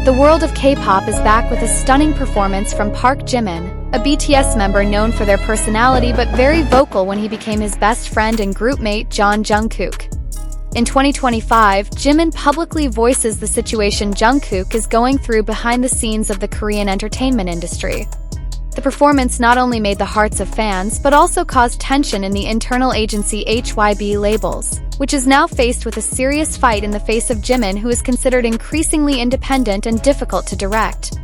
The world of K-pop is back with a stunning performance from Park Jimin, a BTS member known for their personality but very vocal when he became his best friend and group mate Jungkook. In 2025, Jimin publicly voices the situation Jungkook is going through behind the scenes of the Korean entertainment industry. The performance not only made the hearts of fans but also caused tension in the internal agency HYBE labels, which is now faced with a serious fight in the face of Jimin, who is considered increasingly independent and difficult to direct.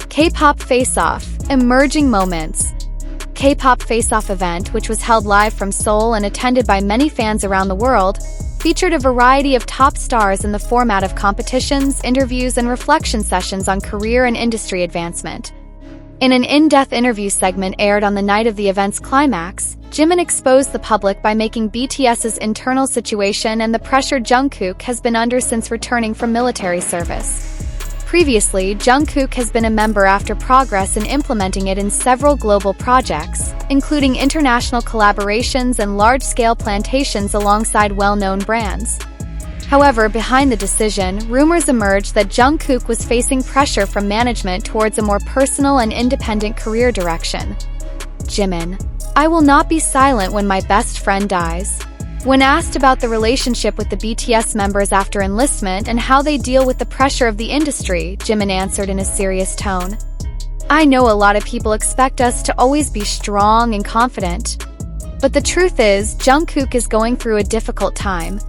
K-pop FaceOff, Emerging Moments. K-pop FaceOff event, which was held live from Seoul and attended by many fans around the world, featured a variety of top stars in the format of competitions, interviews, and reflection sessions on career and industry advancement. In an in-depth interview segment aired on the night of the event's climax, Jimin exposed the public by making BTS's internal situation and the pressure Jungkook has been under since returning from military service. Previously, Jungkook has been a member after progress in implementing it in several global projects, including international collaborations and large-scale plantations alongside well-known brands. However, behind the decision, rumors emerged that Jungkook was facing pressure from management towards a more personal and independent career direction. Jimin: I will not be silent when my best friend dies. When asked about the relationship with the BTS members after enlistment and how they deal with the pressure of the industry, Jimin answered in a serious tone. I know a lot of people expect us to always be strong and confident. But the truth is, Jungkook is going through a difficult time.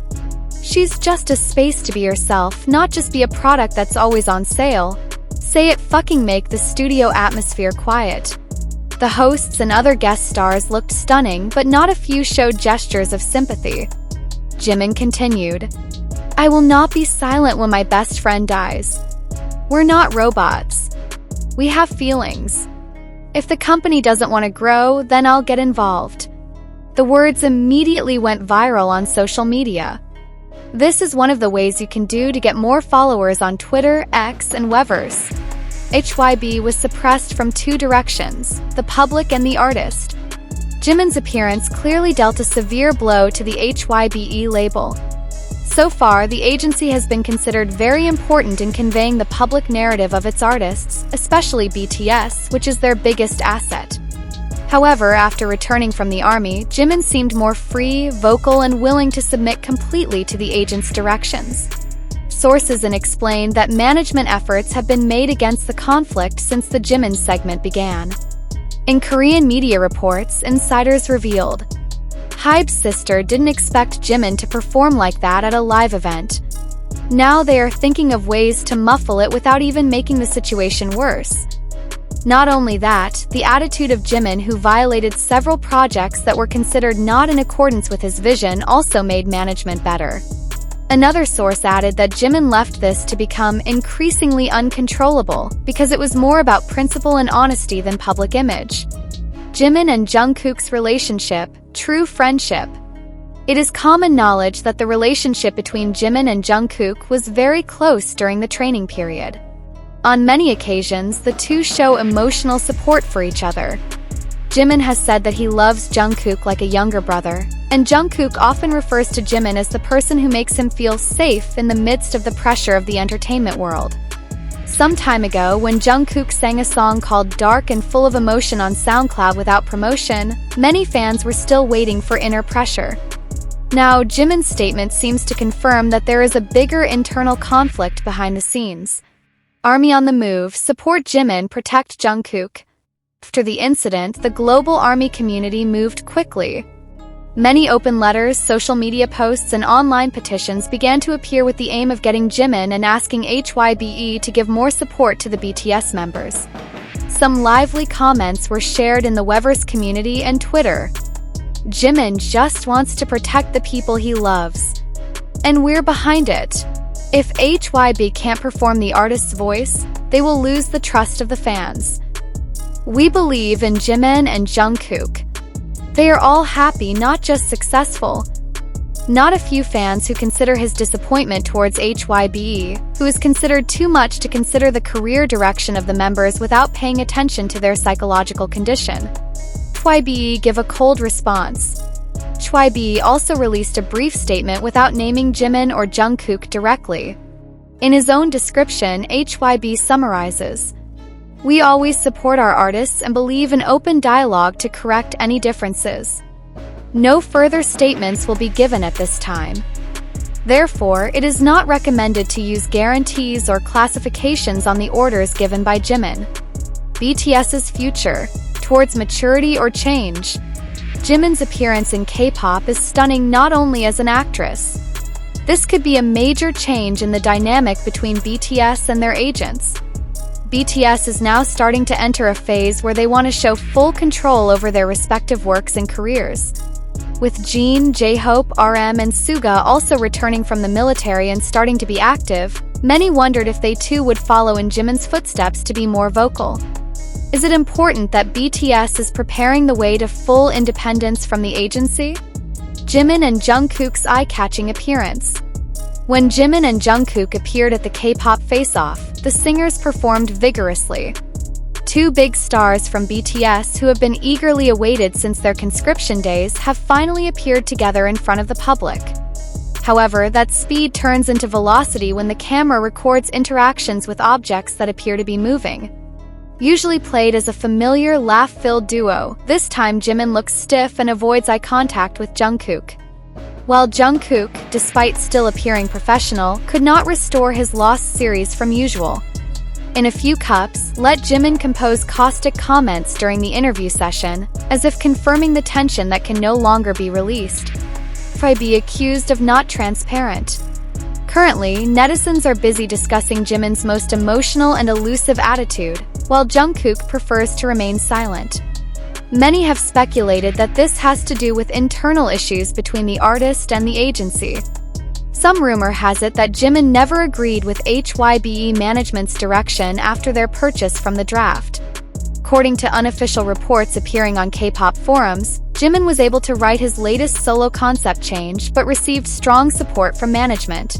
She's just a space to be yourself, not just be a product that's always on sale. Say it fucking make the studio atmosphere quiet. The hosts and other guest stars looked stunning, but not a few showed gestures of sympathy. Jimin continued, I will not be silent when my best friend dies. We're not robots. We have feelings. If the company doesn't want to grow, then I'll get involved. The words immediately went viral on social media. This is one of the ways you can do to get more followers on Twitter, X, and Weverse. HYBE was suppressed from two directions, the public and the artist. Jimin's appearance clearly dealt a severe blow to the HYBE label. So far, the agency has been considered very important in conveying the public narrative of its artists, especially BTS, which is their biggest asset. However, after returning from the army, Jimin seemed more free, vocal, and willing to submit completely to the agent's directions. Sources explained that management efforts have been made against the conflict since the Jimin segment began. In Korean media reports, insiders revealed, HYBE's sister didn't expect Jimin to perform like that at a live event. Now they are thinking of ways to muffle it without even making the situation worse. Not only that, the attitude of Jimin, who violated several projects that were considered not in accordance with his vision, also made management better. Another source added that Jimin left this to become increasingly uncontrollable because it was more about principle and honesty than public image. Jimin and Jungkook's relationship, true friendship. It is common knowledge that the relationship between Jimin and Jungkook was very close during the training period. On many occasions, the two show emotional support for each other. Jimin has said that he loves Jungkook like a younger brother, and Jungkook often refers to Jimin as the person who makes him feel safe in the midst of the pressure of the entertainment world. Some time ago, when Jungkook sang a song called Dark and Full of Emotion on SoundCloud without promotion, many fans were still waiting for inner pressure. Now, Jimin's statement seems to confirm that there is a bigger internal conflict behind the scenes. Army on the move, support Jimin, protect Jungkook. After the incident, the global ARMY community moved quickly. Many open letters, social media posts, and online petitions began to appear with the aim of getting Jimin and asking HYBE to give more support to the BTS members. Some lively comments were shared in the Weverse community and Twitter. Jimin just wants to protect the people he loves. And we're behind it. If HYBE can't perform the artist's voice, they will lose the trust of the fans. We believe in Jimin and Jungkook. They are all happy, not just successful. Not a few fans who consider his disappointment towards HYBE, who is considered too much to consider the career direction of the members without paying attention to their psychological condition. HYBE give a cold response. HYBE also released a brief statement without naming Jimin or Jungkook directly. In his own description, HYBE summarizes, "We always support our artists and believe in open dialogue to correct any differences. No further statements will be given at this time. Therefore, it is not recommended to use guarantees or classifications on the orders given by Jimin. BTS's future, towards maturity or change." Jimin's appearance in K-pop is stunning not only as an actress. This could be a major change in the dynamic between BTS and their agents. BTS is now starting to enter a phase where they want to show full control over their respective works and careers. With Jin, J-Hope, RM, and Suga also returning from the military and starting to be active, many wondered if they too would follow in Jimin's footsteps to be more vocal. Is it important that BTS is preparing the way to full independence from the agency? Jimin and Jungkook's eye-catching appearance. When Jimin and Jungkook appeared at the K-pop FaceOff, the singers performed vigorously. Two big stars from BTS who have been eagerly awaited since their conscription days have finally appeared together in front of the public. However, that speed turns into velocity when the camera records interactions with objects that appear to be moving. Usually played as a familiar, laugh-filled duo, this time Jimin looks stiff and avoids eye contact with Jungkook. While Jungkook, despite still appearing professional, could not restore his lost series from usual. In a few cups, let Jimin compose caustic comments during the interview session, as if confirming the tension that can no longer be released. HYBE accused of not transparent. Currently, netizens are busy discussing Jimin's most emotional and elusive attitude, while Jungkook prefers to remain silent. Many have speculated that this has to do with internal issues between the artist and the agency. Some rumor has it that Jimin never agreed with HYBE management's direction after their purchase from the draft. According to unofficial reports appearing on K-pop forums, Jimin was able to write his latest solo concept change but received strong support from management.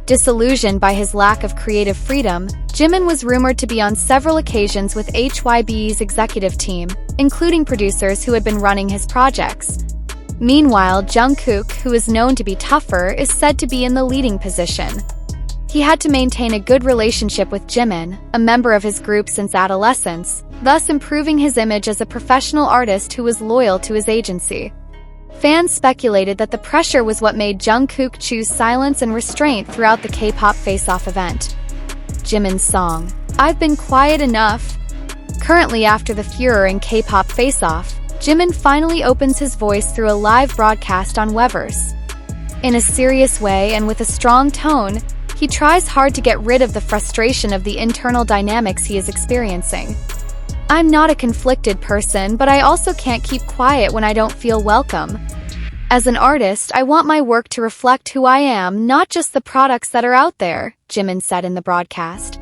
Disillusioned by his lack of creative freedom, Jimin was rumored to be on several occasions with HYBE's executive team, including producers who had been running his projects. Meanwhile, Jungkook, who is known to be tougher, is said to be in the leading position. He had to maintain a good relationship with Jimin, a member of his group since adolescence, thus improving his image as a professional artist who was loyal to his agency. Fans speculated that the pressure was what made Jungkook choose silence and restraint throughout the K-pop FaceOff event. Jimin's song, "I've Been Quiet Enough." Currently, after the furor in K-pop FaceOff, Jimin finally opens his voice through a live broadcast on Weverse. In a serious way and with a strong tone, he tries hard to get rid of the frustration of the internal dynamics he is experiencing. "I'm not a conflicted person, but I also can't keep quiet when I don't feel welcome. As an artist, I want my work to reflect who I am, not just the products that are out there," Jimin said in the broadcast.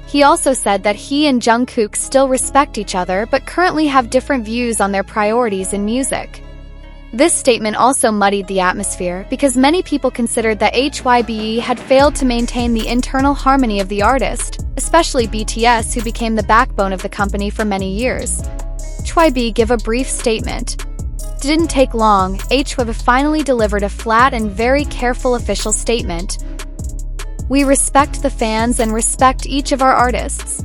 He also said that he and Jungkook still respect each other but currently have different views on their priorities in music. This statement also muddied the atmosphere because many people considered that HYBE had failed to maintain the internal harmony of the artist, especially BTS, who became the backbone of the company for many years. HYBE gave a brief statement. Didn't take long, HYBE finally delivered a flat and very careful official statement. "We respect the fans and respect each of our artists.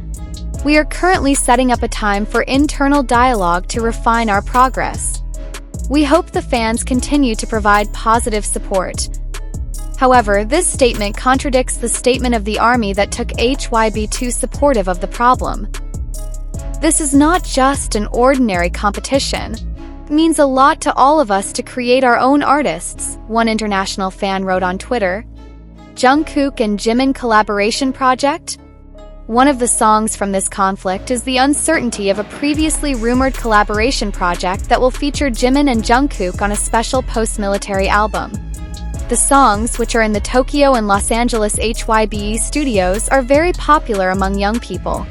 We are currently setting up a time for internal dialogue to refine our progress. We hope the fans continue to provide positive support." However, this statement contradicts the statement of the army that took HYBE too supportive of the problem. "This is not just an ordinary competition. It means a lot to all of us to create our own artists," one international fan wrote on Twitter. Jungkook and Jimin collaboration project? One of the songs from this conflict is the uncertainty of a previously rumored collaboration project that will feature Jimin and Jungkook on a special post-military album. The songs, which are in the Tokyo and Los Angeles HYBE studios, are very popular among young people.